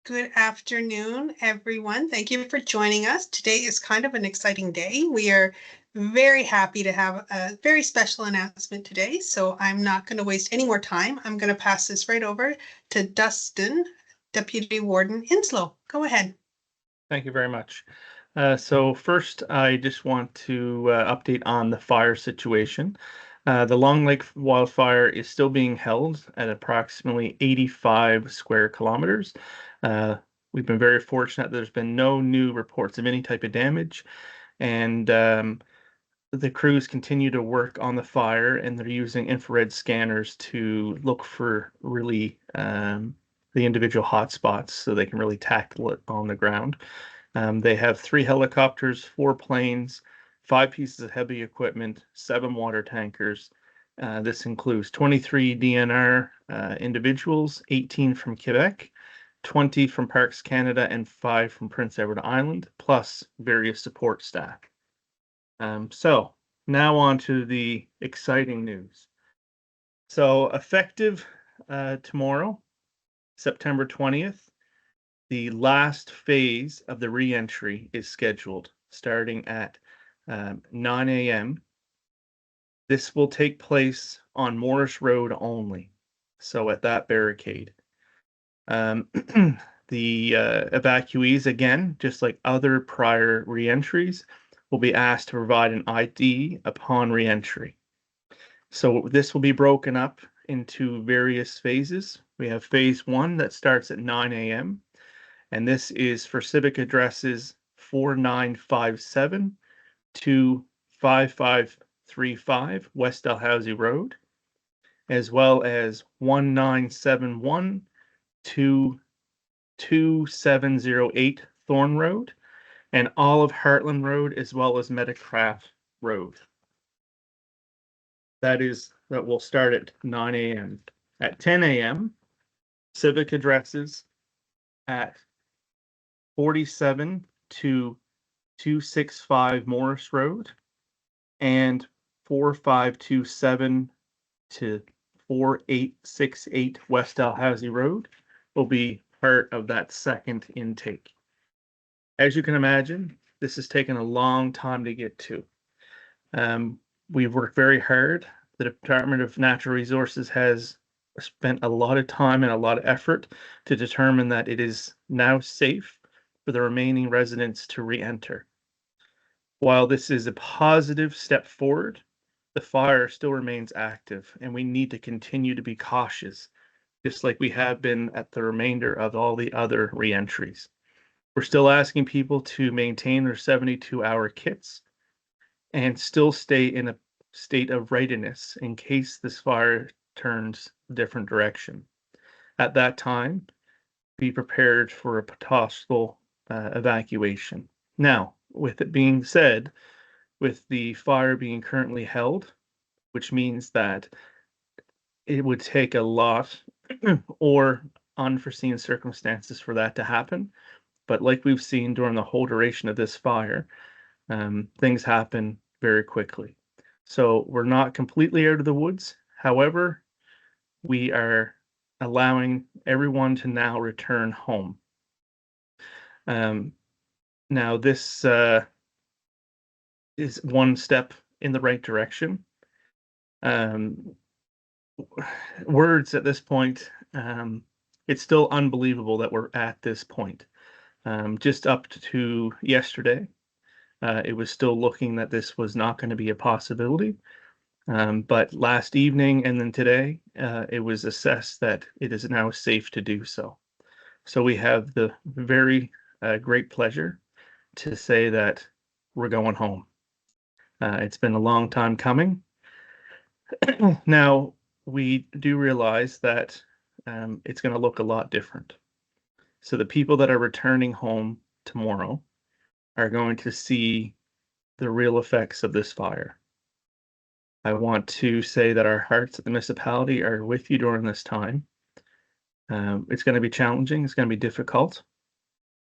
Good afternoon, everyone. Thank you for joining us. Today is kind of an exciting day. We are very happy to have a very special announcement today, so I'm not going to waste any more time. I'm going to pass this right over to Dustin, Deputy Warden Inslow. Go ahead. Thank you very much. So first, I just want to update on the fire situation. The Long Lake wildfire is still being held at approximately 85 square kilometers. Uh, we've been very fortunate that there's been no new reports of any type of damage, and the crews continue to work on the fire, and they're using infrared scanners to look for really the individual hotspots so they can really tackle it on the ground. They have 3 helicopters, 4 planes, 5 pieces of heavy equipment, 7 water tankers. This includes 23 DNR individuals, 18 from Quebec, 20 from Parks Canada, and 5 from Prince Edward Island, plus various support staff. So now on to the exciting news. So effective tomorrow, September 20th, the last phase of the re-entry is scheduled starting at 9 a.m. This will take place on Morris Road only, so at that barricade. The evacuees, again, just like other prior re-entries, will be asked to provide an ID upon re-entry. So this will be broken up into various phases. We have phase 1 that starts at 9 a.m. and this is for civic addresses 4957 to 5535 West Dalhousie Road, as well as 1971 to 2708 Thorn Road, and all of Heartland Road, as well as Metacraft Road. That will start at 9 a.m. At 10 a.m., civic addresses at 47 to 265 Morris Road and 4527 to 4868 West Dalhousie Road will be part of that second intake. As you can imagine, this has taken a long time to get to. We've worked very hard. The Department of Natural Resources has spent a lot of time and a lot of effort to determine that it is now safe for the remaining residents to re-enter. While this is a positive step forward, the fire still remains active, and we need to continue to be cautious, just like we have been at the remainder of all the other re-entries. We're still asking people to maintain their 72-hour kits and still stay in a state of readiness in case this fire turns a different direction. At that time, be prepared for a possible evacuation. Now, with it being said, with the fire being currently held, which means that it would take a lot or unforeseen circumstances for that to happen. But like we've seen during the whole duration of this fire, things happen very quickly. So we're not completely out of the woods. However, we are allowing everyone to now return home. Now this is one step in the right direction. Words at this point, it's still unbelievable that we're at this point. Just up to yesterday, it was still looking that this was not going to be a possibility. But last evening and then today, it was assessed that it is now safe to do so. So we have the very great pleasure to say that we're going home. It's been a long time coming. Now, we do realize that it's going to look a lot different. So the people that are returning home tomorrow are going to see the real effects of this fire. I want to say that our hearts at the municipality are with you during this time. It's going to be challenging, it's going to be difficult,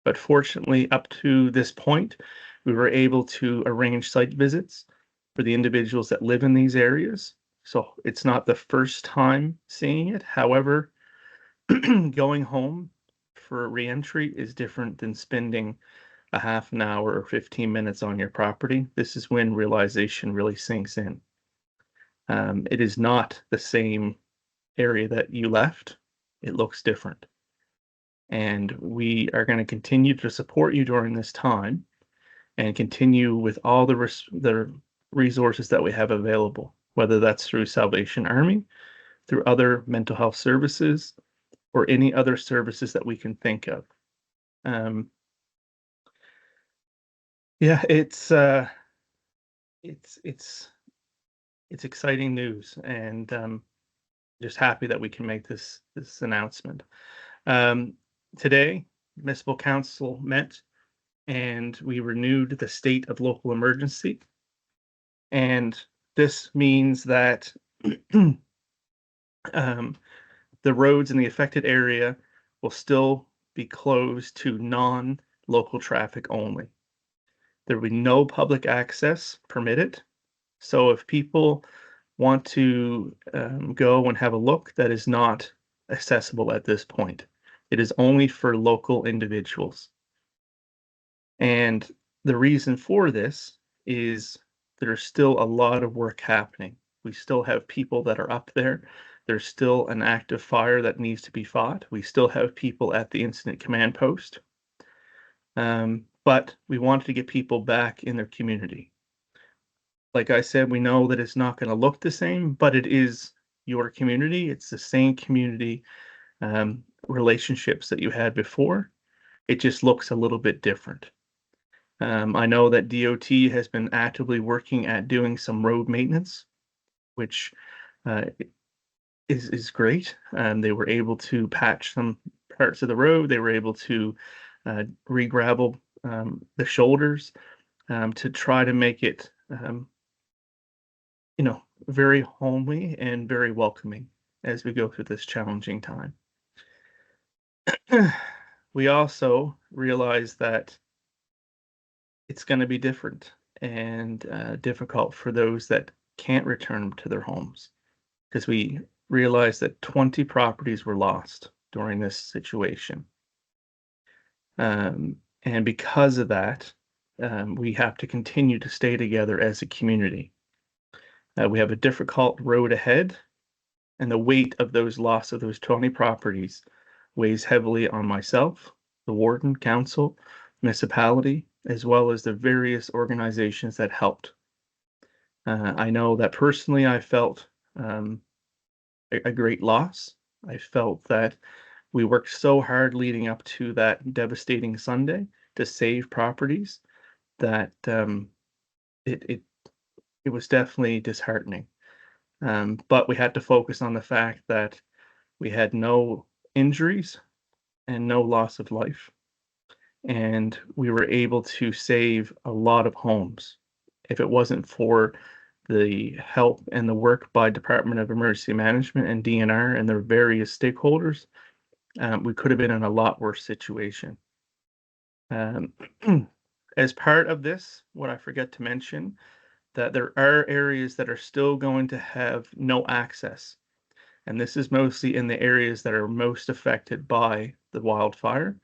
but fortunately, up to this point, we were able to arrange site visits for the individuals that live in these areas. So it's not the first time seeing it. However, going home for reentry is different than spending a half an hour or 15 minutes on your property. This is when realization really sinks in. It is not the same area that you left. It looks different. And we are going to continue to support you during this time and continue with all the resources that we have available, whether that's through Salvation Army, through other mental health services, or any other services that we can think of. Um, yeah, it's it's it's exciting news, and just happy that we can make this announcement. Um, Today, municipal council met and we renewed the state of local emergency. And this means that um, the roads in the affected area will still be closed to non-local traffic only. There will be no public access permitted. So if people want to go and have a look, that is not accessible at this point. It is only for local individuals. And the reason for this is there's still a lot of work happening. We still have people that are up there. There's still an active fire that needs to be fought. We still have people at the incident command post. But we wanted to get people back in their community. Like I said, we know that it's not going to look the same, but it is your community. It's the same community relationships that you had before. It just looks a little bit different. I know that DOT has been actively working at doing some road maintenance, which uh, is great. They were able to patch some parts of the road. They were able to re-gravel the shoulders to try to make it, very homely and very welcoming as we go through this challenging time. We also realize that it's going to be different and difficult for those that can't return to their homes, because we realized that 20 properties were lost during this situation. And because of that, we have to continue to stay together as a community. We have a difficult road ahead, and the weight of those loss of those 20 properties weighs heavily on myself, the warden, council, municipality, as well as the various organizations that helped. I know that personally I felt a great loss. I felt that we worked so hard leading up to that devastating Sunday to save properties that it, it it was definitely disheartening. But we had to focus on the fact that we had no injuries and no loss of life. And we were able to save a lot of homes. If it wasn't for the help and the work by Department of Emergency Management and DNR and their various stakeholders, we could have been in a lot worse situation. Um, as part of this, what I forget to mention, that there are areas that are still going to have no access. And this is mostly in the areas that are most affected by the wildfire,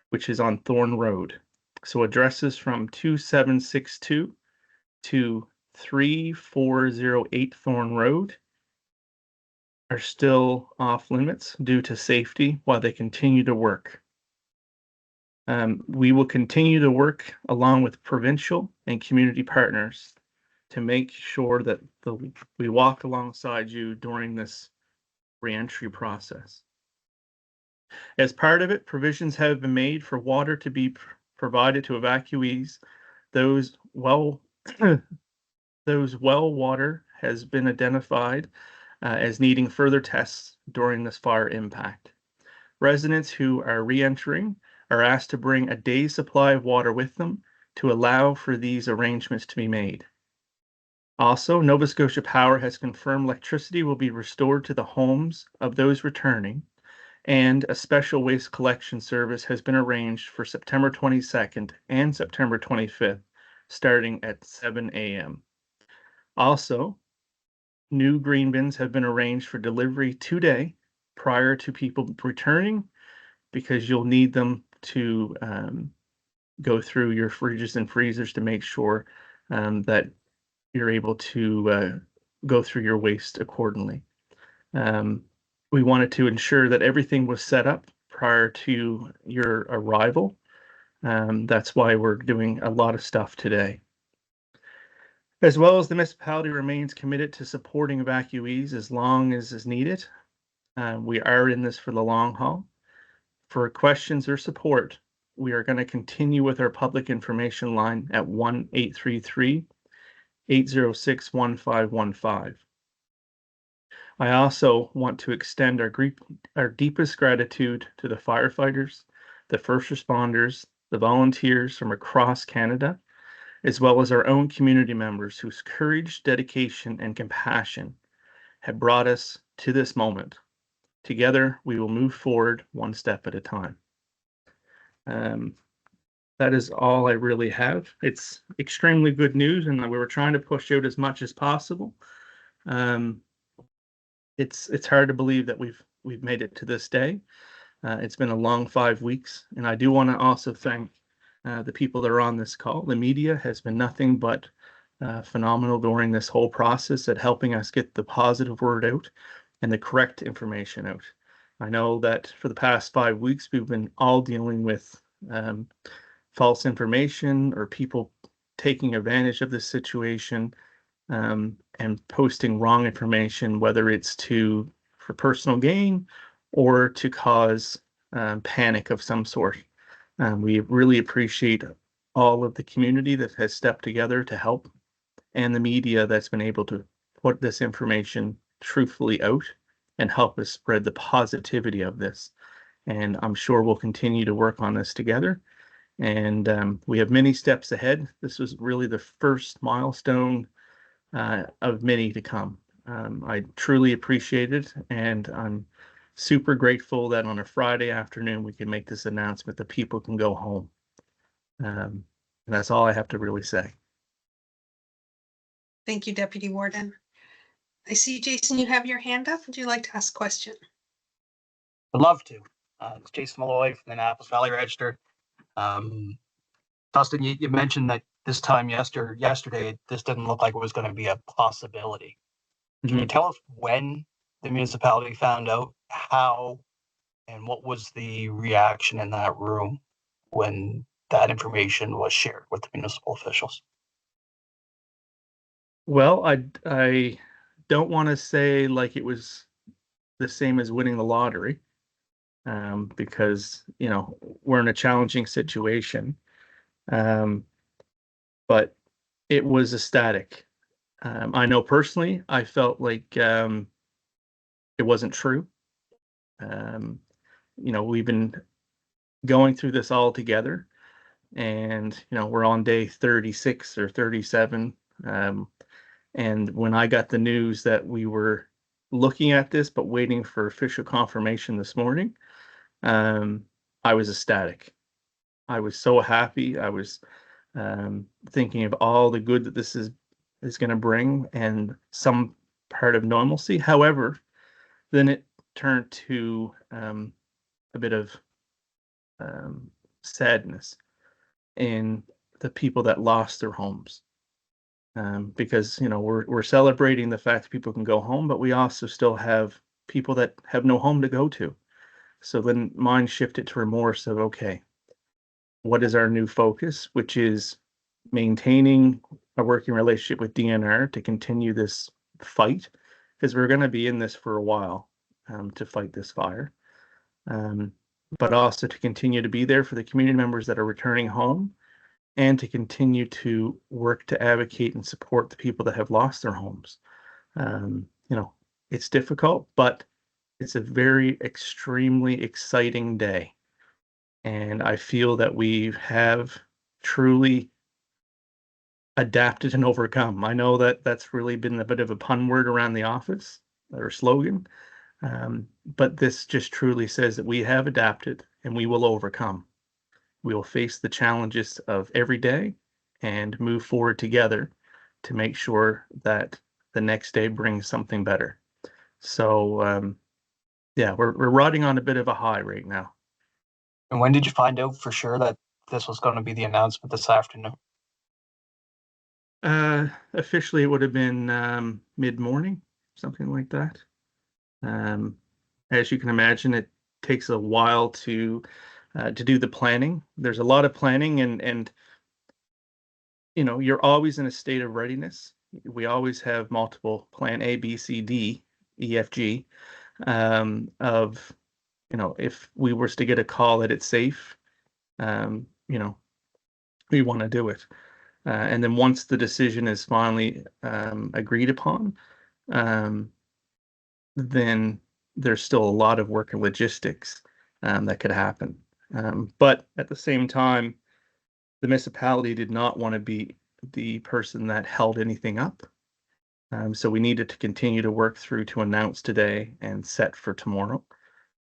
which is on Thorn Road. So addresses from 2762 to 3408 Thorn Road are still off limits due to safety while they continue to work. We will continue to work along with provincial and community partners to make sure that we walk alongside you during this reentry process. As part of it, provisions have been made for water to be provided to evacuees. Those well those well water has been identified as needing further tests during this fire impact. Residents who are re-entering are asked to bring a day's supply of water with them to allow for these arrangements to be made. Also, Nova Scotia Power has confirmed electricity will be restored to the homes of those returning, and a special waste collection service has been arranged for September 22nd and September 25th, starting at 7 a.m. Also, new green bins have been arranged for delivery today prior to people returning because you'll need them to go through your fridges and freezers to make sure that you're able to go through your waste accordingly. We wanted to ensure that everything was set up prior to your arrival. That's why we're doing a lot of stuff today. As well as the municipality remains committed to supporting evacuees as long as is needed. We are in this for the long haul. For questions or support, we are going to continue with our public information line at 1-833-806-1515. I also want to extend our deepest gratitude to the firefighters, the first responders, the volunteers from across Canada, as well as our own community members whose courage, dedication, and compassion have brought us to this moment. Together, we will move forward one step at a time. That is all I really have. It's extremely good news, and we were trying to push out as much as possible. It's hard to believe that we've made it to this day. It's been a long 5 weeks, and I do want to also thank the people that are on this call. The media has been nothing but phenomenal during this whole process at helping us get the positive word out and the correct information out. I know that for the past 5 weeks, we've been all dealing with false information or people taking advantage of this situation and posting wrong information, whether it's for personal gain or to cause panic of some sort. We really appreciate all of the community that has stepped together to help, and the media that's been able to put this information truthfully out and help us spread the positivity of this. And I'm sure we'll continue to work on this together. And we have many steps ahead. This was really the first milestone of many to come. I truly appreciate it, and I'm super grateful that on a Friday afternoon we can make this announcement that people can go home. And that's all I have to really say. Thank you, Deputy Warden. I see, Jason, you have your hand up. Would you like to ask a question? I'd love to. It's Jason Malloy from the Annapolis Valley Register. Dustin, you mentioned that this time yesterday, this didn't look like it was going to be a possibility. Can you tell us when the municipality found out, how, and what was the reaction in that room when that information was shared with the municipal officials? Well, I don't want to say like it was the same as winning the lottery, because we're in a challenging situation. But it was ecstatic. I know personally, I felt like it wasn't true. We've been going through this all together, and we're on day 36 or 37. And when I got the news that we were looking at this but waiting for official confirmation this morning, I was ecstatic. I was so happy. I was thinking of all the good that this is going to bring and some part of normalcy. However, then it turned to a bit of sadness in the people that lost their homes, because we're celebrating the fact that people can go home, but we also still have people that have no home to go to. So then mine shifted to remorse of, okay, what is our new focus, which is maintaining a working relationship with DNR to continue this fight, because we're going to be in this for a while, to fight this fire, but also to continue to be there for the community members that are returning home, and to continue to work to advocate and support the people that have lost their homes. It's difficult, but it's a very extremely exciting day. And I feel that we have truly adapted and overcome. I know that that's really been a bit of a pun word around the office or slogan, but this just truly says that we have adapted and we will overcome. We will face the challenges of every day and move forward together to make sure that the next day brings something better. So, yeah, we're riding on a bit of a high right now. And when did you find out for sure that this was going to be the announcement this afternoon? Officially, it would have been mid-morning, something like that. As you can imagine, it takes a while to do the planning. There's a lot of planning, and you're always in a state of readiness. We always have multiple plan A, B, C, D, E, F, G. Of if we were to get a call that it's safe, um, you know, we want to do it. And then once the decision is finally agreed upon, um, then there's still a lot of work and logistics that could happen. But at the same time, the municipality did not want to be the person that held anything up. So we needed to continue to work through to announce today and set for tomorrow.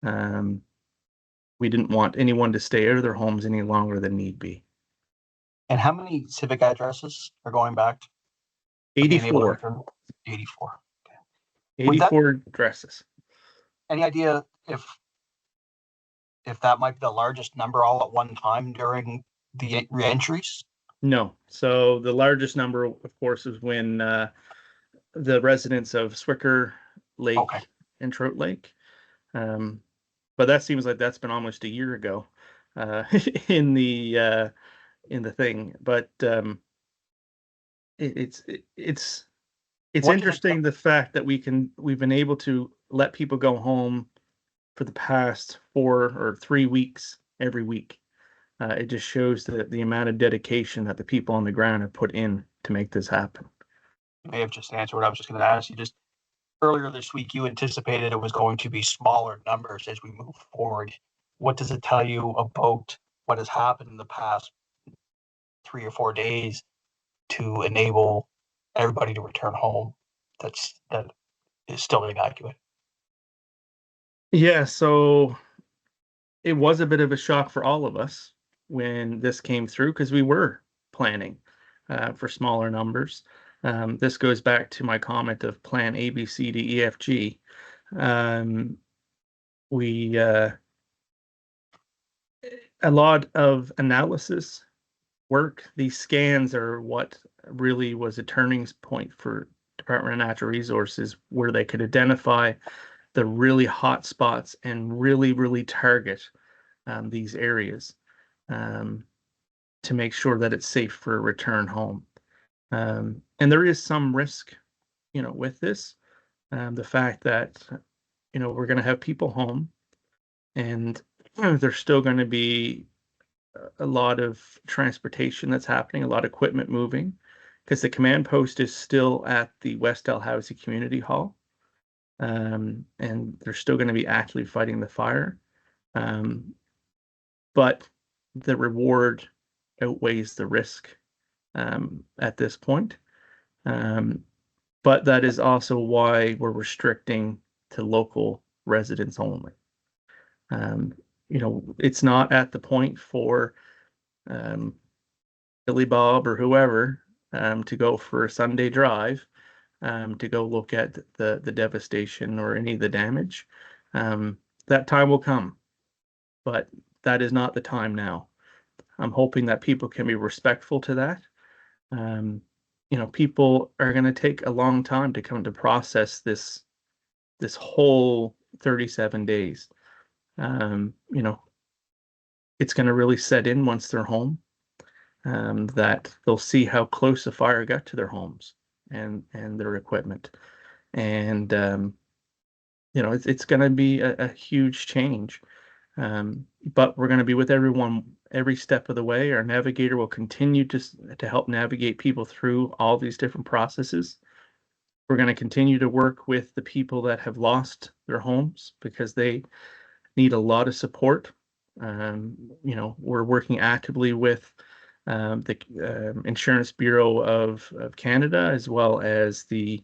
We didn't want anyone to stay out of their homes any longer than need be. And how many civic addresses are going back? Being able to 84. return? 84. Okay. 84 dresses. Any idea if that might be the largest number all at one time during the reentries? No. So the largest number, of course, is when the residents of Swicker Lake Okay. and Trout Lake. But that seems like that's been almost a year ago in the thing. But it's What interesting the fact that we've been able to let people go home for the past 4 or 3 weeks every week. It just shows the amount of dedication that the people on the ground have put in to make this happen. You may have just answered what I was just going to ask you. Just earlier this week, you anticipated it was going to be smaller numbers as we move forward. What does it tell you about what has happened in the past 3 or 4 days to enable everybody to return home that is still evacuated? Yeah, so it was a bit of a shock for all of us when this came through because we were planning for smaller numbers. This goes back to my comment of plan A, B, C, D, E, F, G. We a lot of analysis work. These scans are what really was a turning point for Department of Natural Resources, where they could identify the really hot spots and really target these areas to make sure that it's safe for a return home. And there is some risk, with this. The fact that, we're going to have people home and there's still going to be a lot of transportation that's happening, a lot of equipment moving, because the command post is still at the West Dalhousie Community Hall. And they're still going to be actively fighting the fire. But the reward outweighs the risk at this point. But that is also why we're restricting to local residents only. It's not at the point for Billy Bob or whoever to go for a Sunday drive to go look at the devastation or any of the damage. That time will come, but that is not the time now. I'm hoping that people can be respectful to that. People are going to take a long time to come to process this whole 37 days. It's going to really set in once they're home, that they'll see how close the fire got to their homes and their equipment. And, it's going to be a huge change. But we're going to be with everyone every step of the way. Our navigator will continue to help navigate people through all these different processes. We're going to continue to work with the people that have lost their homes because they need a lot of support. We're working actively with the Insurance Bureau of Canada, as well as the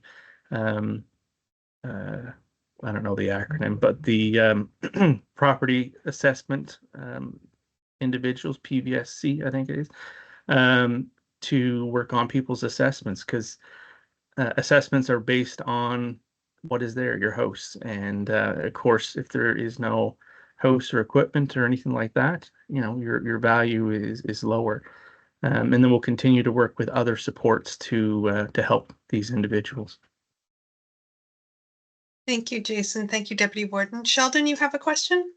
I don't know the acronym, but the property assessment individuals, PVSC, I think it is, to work on people's assessments, because assessments are based on what is there, your house. And of course, if there is no house or equipment or anything like that, your value is lower. And then we'll continue to work with other supports to help these individuals. Thank you, Jason. Thank you, Deputy Warden. Sheldon, you have a question?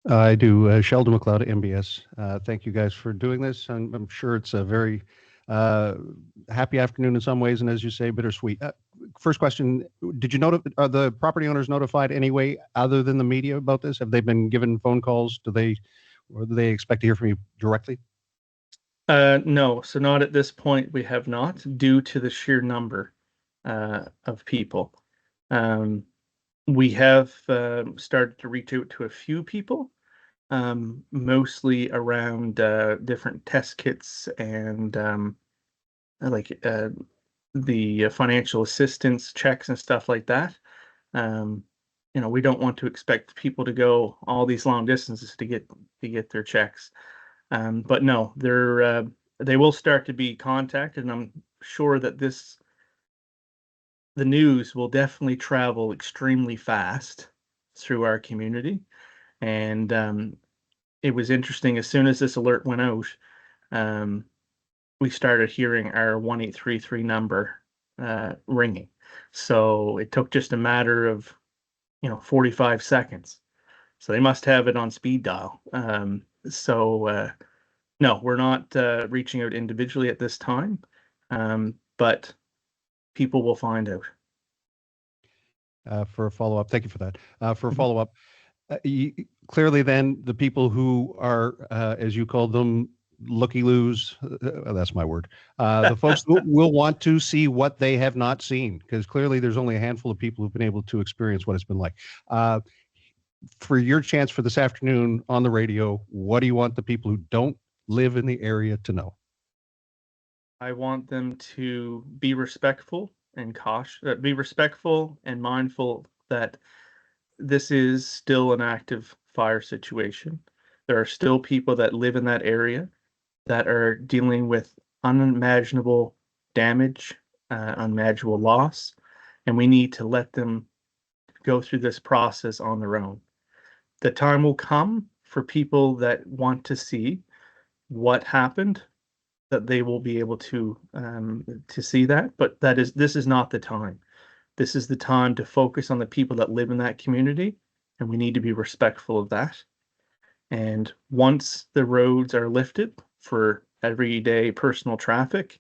I do. Sheldon McLeod, MBS. Thank you guys for doing this. I'm sure it's a very happy afternoon in some ways, and as you say, bittersweet. First question: did you notify? Are the property owners notified any way other than the media about this? Have they been given phone calls? Or do they expect to hear from you directly? No, so not at this point. We have not, due to the sheer number of people. We have started to reach out to a few people, mostly around different test kits and the financial assistance checks and stuff like that. We don't want to expect people to go all these long distances to get their checks. But no, they will start to be contacted, and I'm sure that the news will definitely travel extremely fast through our community. And it was interesting, as soon as this alert went out, we started hearing our 1833 number ringing. So it took just a matter of 45 seconds. So they must have it on speed dial. No, we're not reaching out individually at this time, but people will find out. For a follow-up, thank you for that. For a follow-up, clearly then the people who are, as you called them, looky-loos, that's my word, the folks who will want to see what they have not seen, because clearly there's only a handful of people who've been able to experience what it's been like. For your chance for this afternoon on the radio, what do you want the people who don't live in the area to know? I want them to be respectful and cautious, be respectful and mindful that this is still an active fire situation. There are still people that live in that area that are dealing with unimaginable damage, unimaginable loss, and we need to let them go through this process on their own. The time will come for people that want to see what happened, that they will be able to see that, but this is not the time. This is the time to focus on the people that live in that community, and we need to be respectful of that. And once the roads are lifted for everyday personal traffic,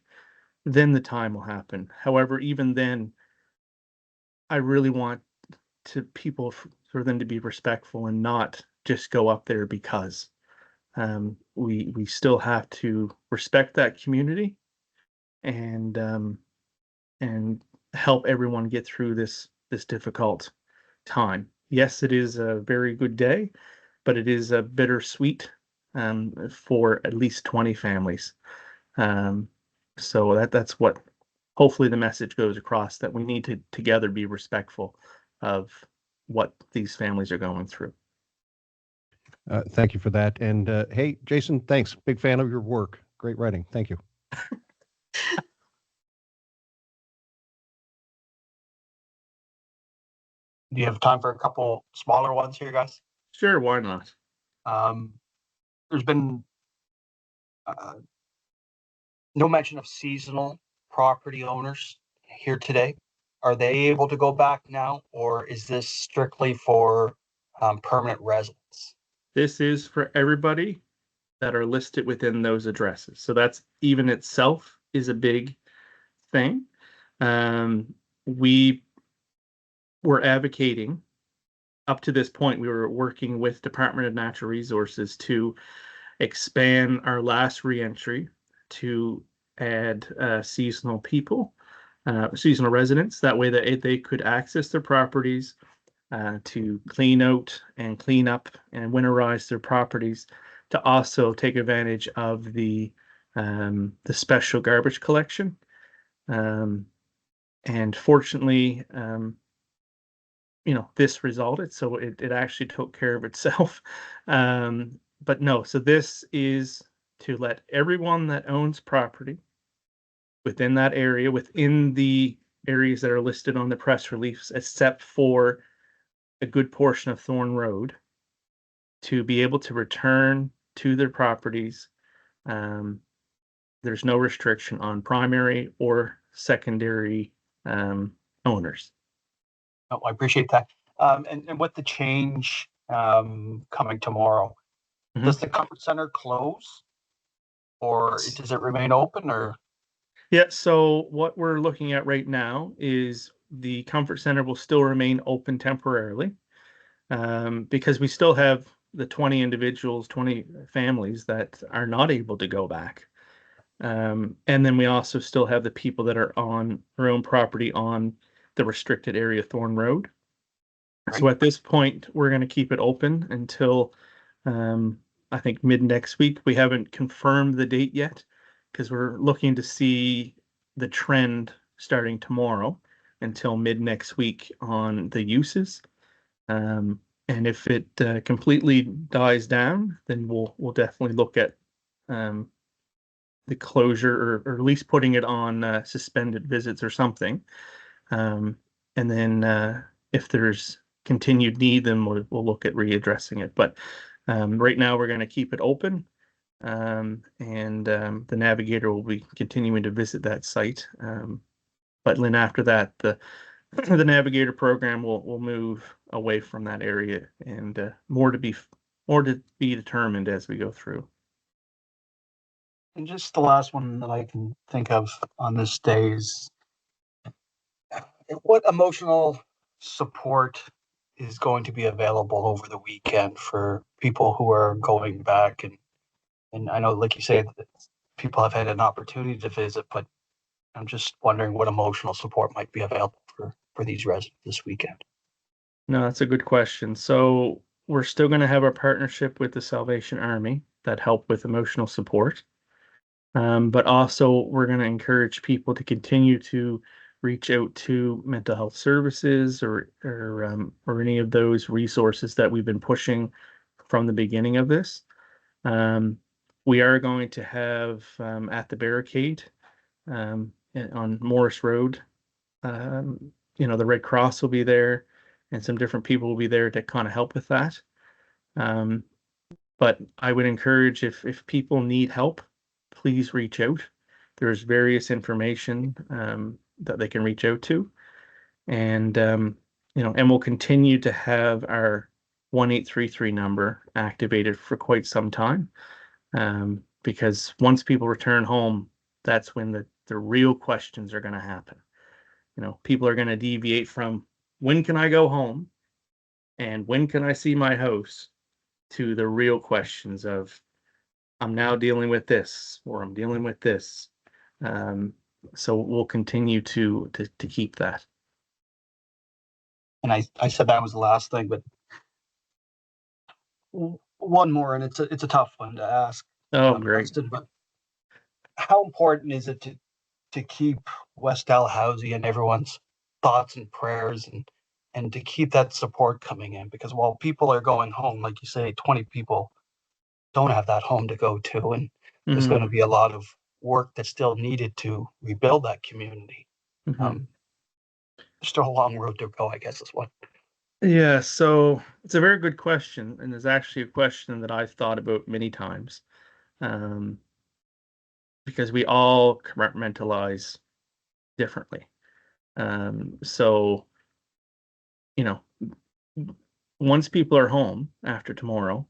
then the time will happen. However, even then, I really want people for them to be respectful and not just go up there because we still have to respect that community and help everyone get through this difficult time. Yes, it is a very good day, but it is a bittersweet for at least 20 families. So that's what hopefully the message goes across, that we need to together be respectful of what these families are going through. Thank you for that. And hey, Jason, thanks. Big fan of your work. Great writing. Thank you. Do you have time for a couple smaller ones here, guys? Sure, why not? There's been no mention of seasonal property owners here today. Are they able to go back now, or is this strictly for permanent residents? This is for everybody that are listed within those addresses. So that's even itself is a big thing. We were advocating up to this point. We were working with Department of Natural Resources to expand our last reentry to add seasonal people, seasonal residents. That way that they could access their properties to clean out and clean up and winterize their properties, to also take advantage of the special garbage collection. And fortunately, this resulted, so it actually took care of itself. But no, so this is to let everyone that owns property within that area, within the areas that are listed on the press release, except for a good portion of Thorn Road, to be able to return to their properties. There's no restriction on primary or secondary owners. Oh, I appreciate that. And with the change coming tomorrow, does the Comfort Center close, or does it remain open? Or Yeah, so what we're looking at right now is the Comfort Center will still remain open temporarily, because we still have the 20 individuals, 20 families that are not able to go back. And then we also still have the people that are on their own property on the restricted area Thorn Road. So Right. at this point, we're going to keep it open until I think mid next week. We haven't confirmed the date yet because we're looking to see the trend starting tomorrow until mid next week on the uses. And if it completely dies down, then we'll definitely look at the closure, or at least putting it on suspended visits or something. And then if there's continued need, then we'll look at readdressing it. But right now we're going to keep it open, and the navigator will be continuing to visit that site. But then after that, the the navigator program will move away from that area, and more to be determined as we go through. and just the last one that I can think of on this day is what emotional support is going to be available over the weekend for people who are going back, and I know, like you say, that people have had an opportunity to visit, but I'm just wondering what emotional support might be available for these residents this weekend. No, that's a good question. So we're still going to have our partnership with the Salvation Army that help with emotional support. But also we're going to encourage people to continue to reach out to mental health services, or any of those resources that we've been pushing from the beginning of this. We are going to have at the barricade on Morris Road, the Red Cross will be there, and some different people will be there to kind of help with that. But I would encourage, if people need help, please reach out. There's various information that they can reach out to, and and we'll continue to have our 1833 number activated for quite some time, because once people return home, that's when the real questions are going to happen. People are going to deviate from when can I go home and when can I see my host, to the real questions of I'm now dealing with this, or I'm dealing with this. So we'll continue to keep that. And I said that was the last thing, but one more, and it's a tough one to ask, Oh, great. Justin, but how important is it to keep West Dalhousie and everyone's thoughts and prayers, and to keep that support coming in? Because while people are going home, like you say, 20 people don't have that home to go to, and there's going to be a lot of work that's still needed to rebuild that community. There's still a long road to go, I guess, is what. Yeah, so it's a very good question, and it's actually a question that I've thought about many times, because we all compartmentalize differently. So, once people are home after tomorrow,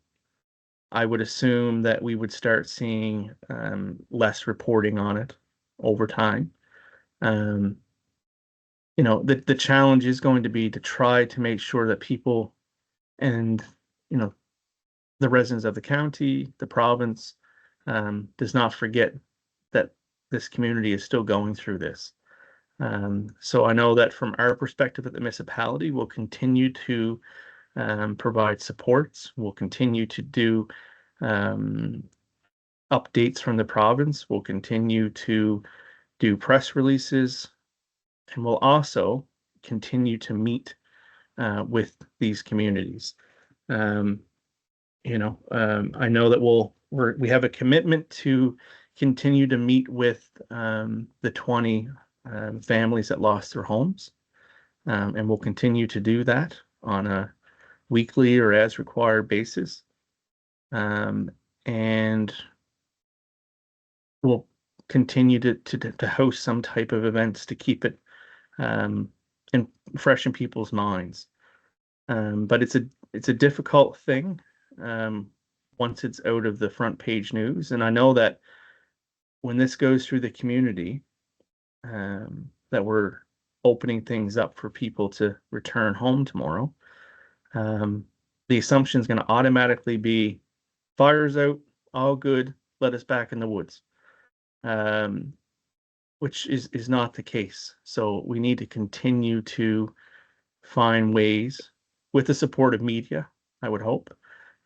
I would assume that we would start seeing less reporting on it over time. The challenge is going to be to try to make sure that people, and the residents of the county, the province, does not forget that this community is still going through this. So I know that from our perspective at the municipality, we'll continue to provide supports. We'll continue to do updates from the province. We'll continue to do press releases, and we'll also continue to meet with these communities. I know that we have a commitment to continue to meet with the 20 families that lost their homes, and we'll continue to do that on a weekly or as required basis. and we'll continue to host some type of events to keep it in fresh in people's minds. But it's a difficult thing once it's out of the front page news. And I know that when this goes through the community, that we're opening things up for people to return home tomorrow. The assumption is going to automatically be fire's out, all good, let us back in the woods, which is not the case. So we need to continue to find ways, with the support of media, I would hope,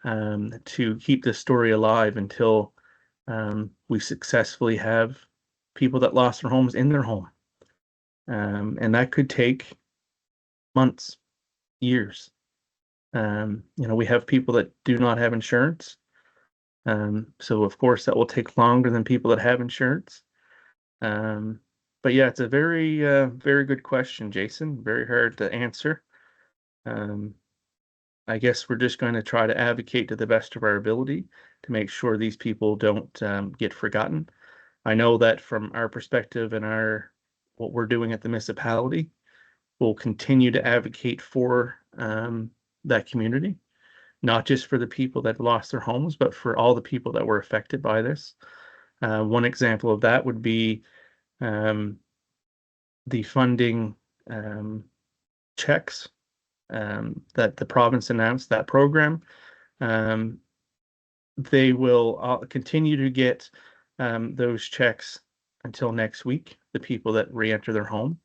to keep this story alive until we successfully have people that lost their homes in their home. And that could take months, years. We have people that do not have insurance. So of course that will take longer than people that have insurance. But yeah, it's a very, very good question, Jason. Very hard to answer. I guess we're just going to try to advocate to the best of our ability to make sure these people don't get forgotten. I know that from our perspective and what we're doing at the municipality, we'll continue to advocate for that community, not just for the people that lost their homes, but for all the people that were affected by this. One example of that would be the funding checks that the province announced, that program. They will continue to get those checks until next week, the people that re-enter their home.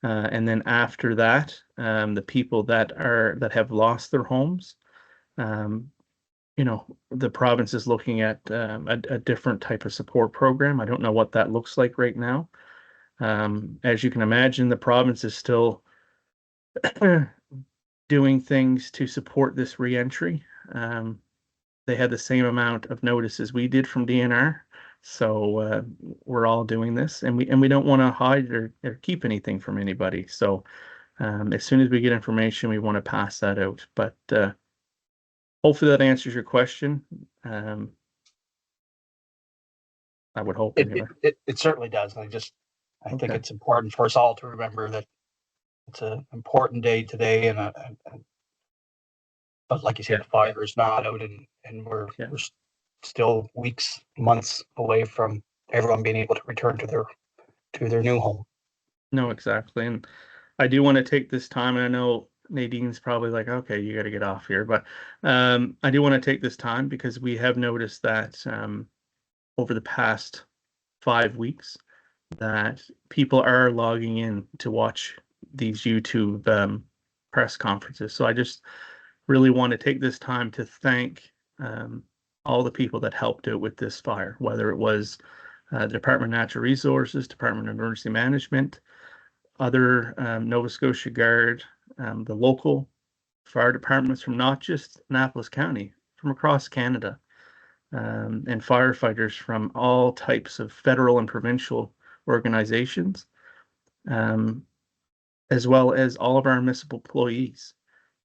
And then after that, the people that have lost their homes, the province is looking at a different type of support program. I don't know what that looks like right now. As you can imagine, the province is still doing things to support this reentry. They had the same amount of notice as we did from DNR. So we're all doing this, and we don't want to hide or keep anything from anybody. So as soon as we get information, we want to pass that out. But hopefully that answers your question. I would hope anyway. It certainly does. I think Okay. it's important for us all to remember that it's an important day today, but like you said, Yeah. the fire is not out, and we're still weeks, months away from everyone being able to return to their new home. No, exactly. And I do want to take this time, and I know Nadine's probably like, okay, you got to get off here, but I do want to take this time because we have noticed that over the past 5 weeks that people are logging in to watch these YouTube press conferences. So I just really want to take this time to thank all the people that helped out with this fire, whether it was the Department of Natural Resources, Department of Emergency Management, other Nova Scotia Guard, the local fire departments from not just Annapolis County, from across Canada, and firefighters from all types of federal and provincial organizations, as well as all of our municipal employees.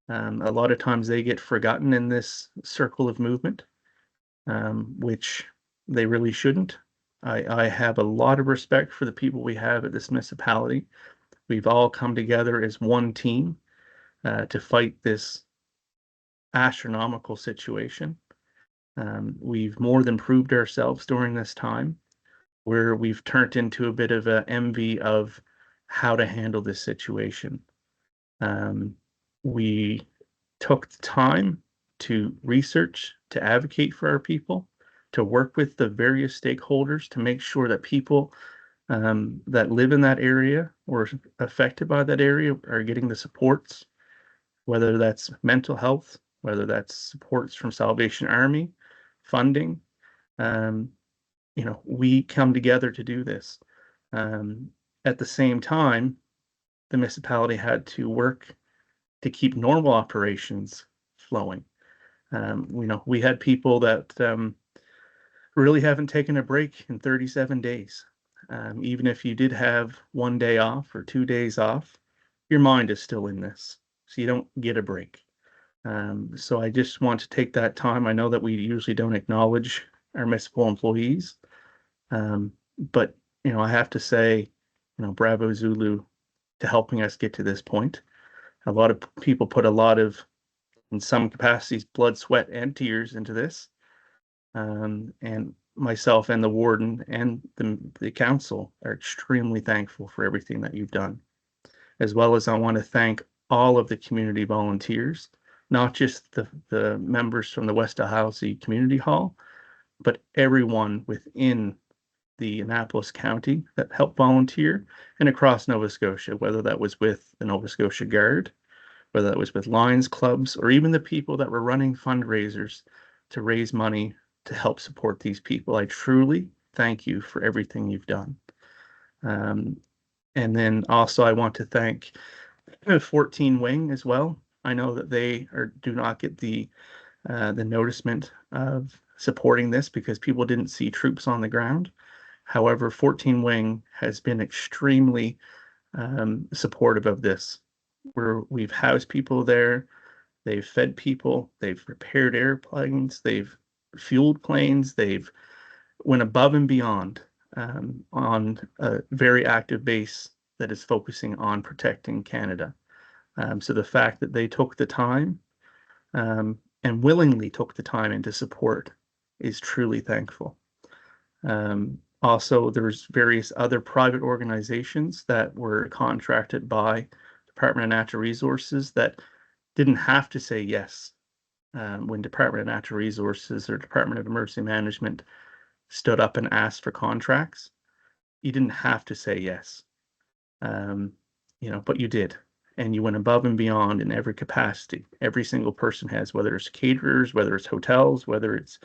A lot of times they get forgotten in this circle of movement, which they really shouldn't. I have a lot of respect for the people we have at this municipality. We've all come together as one team to fight this astronomical situation. We've more than proved ourselves during this time, where we've turned into a bit of an envy of how to handle this situation. We took the time to research, to advocate for our people, to work with the various stakeholders to make sure that people that live in that area or affected by that area are getting the supports, whether that's mental health, whether that's supports from Salvation Army, funding. We come together to do this. At the same time, the municipality had to work to keep normal operations flowing. We had people that really haven't taken a break in 37 days. Even if you did have 1 day off or 2 days off, your mind is still in this. So you don't get a break. So I just want to take that time. I know that we usually don't acknowledge our municipal employees, but I have to say, bravo Zulu to helping us get to this point. A lot of people put a lot of, in some capacities, blood, sweat, and tears into this. And myself and the warden and the council are extremely thankful for everything that you've done. As well as I want to thank all of the community volunteers, not just the members from the West Dalhousie Community Hall, but everyone within the Annapolis County that helped volunteer and across Nova Scotia, whether that was with the Nova Scotia Guard, whether that was with Lions clubs, or even the people that were running fundraisers to raise money to help support these people. I truly thank you for everything you've done. And then also I want to thank 14 Wing as well. I know that they do not get the noticement of supporting this because people didn't see troops on the ground. However, 14 Wing has been extremely supportive of this. We've housed people there, they've fed people, they've repaired airplanes, they've fueled planes, they've went above and beyond on a very active base that is focusing on protecting Canada. So the fact that they took the time and willingly took the time into support is truly thankful. Also, there's various other private organizations that were contracted by Department of Natural Resources that didn't have to say yes when Department of Natural Resources or Department of Emergency Management stood up and asked for contracts. You didn't have to say yes, but you did. And you went above and beyond in every capacity. Every single person has, whether it's caterers, whether it's hotels, whether it's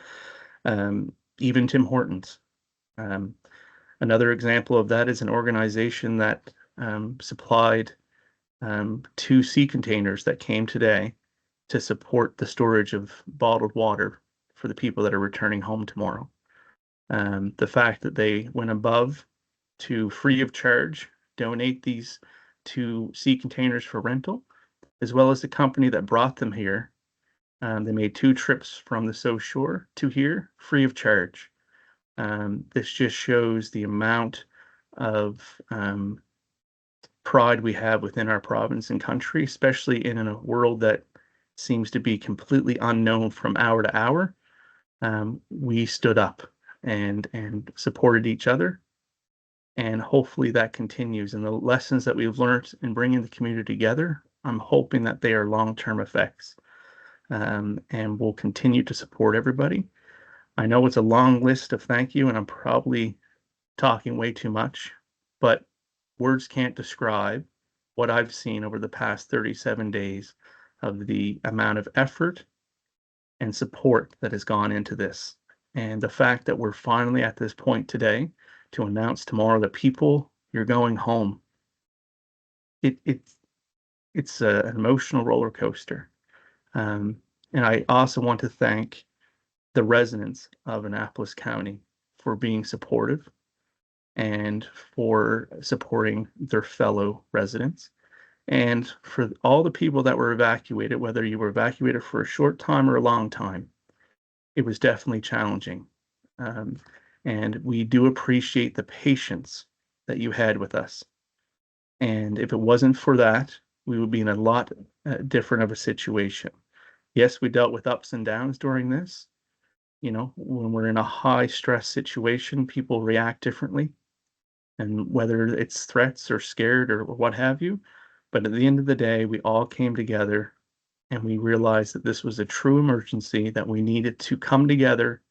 even Tim Hortons. Another example of that is an organization that supplied 2 sea containers that came today to support the storage of bottled water for the people that are returning home tomorrow. The fact that they went above to free of charge donate these 2 sea containers for rental, as well as the company that brought them here. They made 2 trips from the South Shore to here free of charge. This just shows the amount of pride we have within our province and country, especially in a world that seems to be completely unknown from hour to hour. We stood up and supported each other, and hopefully that continues. And the lessons that we've learned in bringing the community together, I'm hoping that they are long-term effects, and we'll continue to support everybody. I know it's a long list of thank you, and I'm probably talking way too much, but words can't describe what I've seen over the past 37 days of the amount of effort and support that has gone into this. And the fact that we're finally at this point today to announce tomorrow that people, you're going home. It's an emotional roller coaster. And I also want to thank the residents of Annapolis County for being supportive and for supporting their fellow residents, and for all the people that were evacuated, whether you were evacuated for a short time or a long time. It was definitely challenging. And we do appreciate the patience that you had with us. And if it wasn't for that, we would be in a lot different of a situation. Yes, we dealt with ups and downs during this. When we're in a high stress situation, people react differently. And whether it's threats or scared or what have you. But at the end of the day, we all came together and we realized that this was a true emergency, that we needed to come together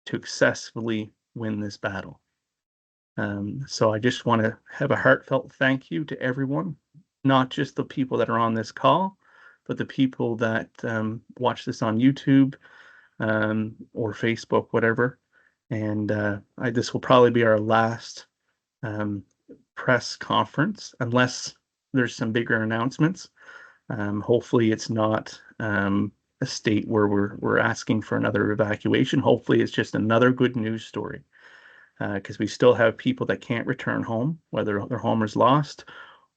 to successfully win this battle. So I just want to have a heartfelt thank you to everyone, not just the people that are on this call, but the people that watch this on YouTube or Facebook, whatever. And this will probably be our last press conference, unless there's some bigger announcements. Hopefully it's not a state where we're asking for another evacuation. Hopefully it's just another good news story, because we still have people that can't return home, whether their home is lost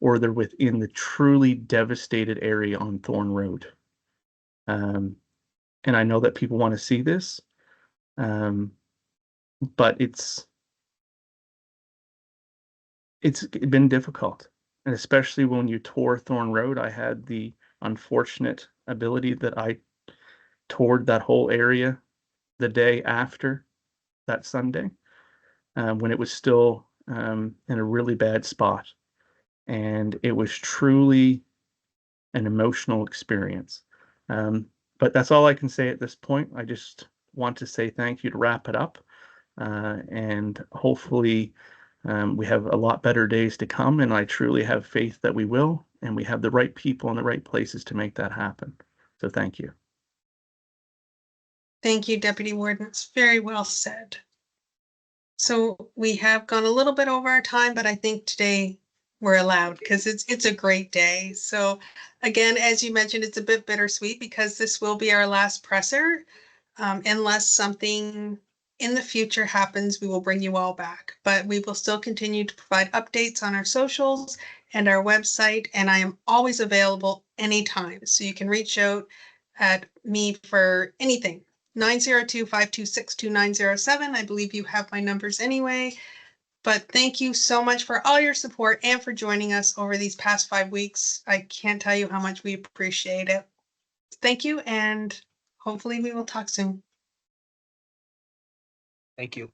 or they're within the truly devastated area on Thorn Road. And I know that people want to see this, but it's been difficult. And especially when you tour Thorn Road, I had the unfortunate ability that I toured that whole area the day after that Sunday, when it was still in a really bad spot. And it was truly an emotional experience. But that's all I can say at this point. I just want to say thank you to wrap it up. And hopefully we have a lot better days to come. And I truly have faith that we will. And we have the right people in the right places to make that happen. So thank you. Thank you, Deputy Warden. It's very well said. So we have gone a little bit over our time, but I think today we're allowed because it's a great day. So again, as you mentioned, it's a bit bittersweet because this will be our last presser. Unless something in the future happens, we will bring you all back. But we will still continue to provide updates on our socials and our website. And I am always available anytime. So you can reach out at me for anything. 902-526-2907. I believe you have my numbers anyway. But thank you so much for all your support and for joining us over these past 5 weeks. I can't tell you how much we appreciate it. Thank you, and hopefully we will talk soon. Thank you.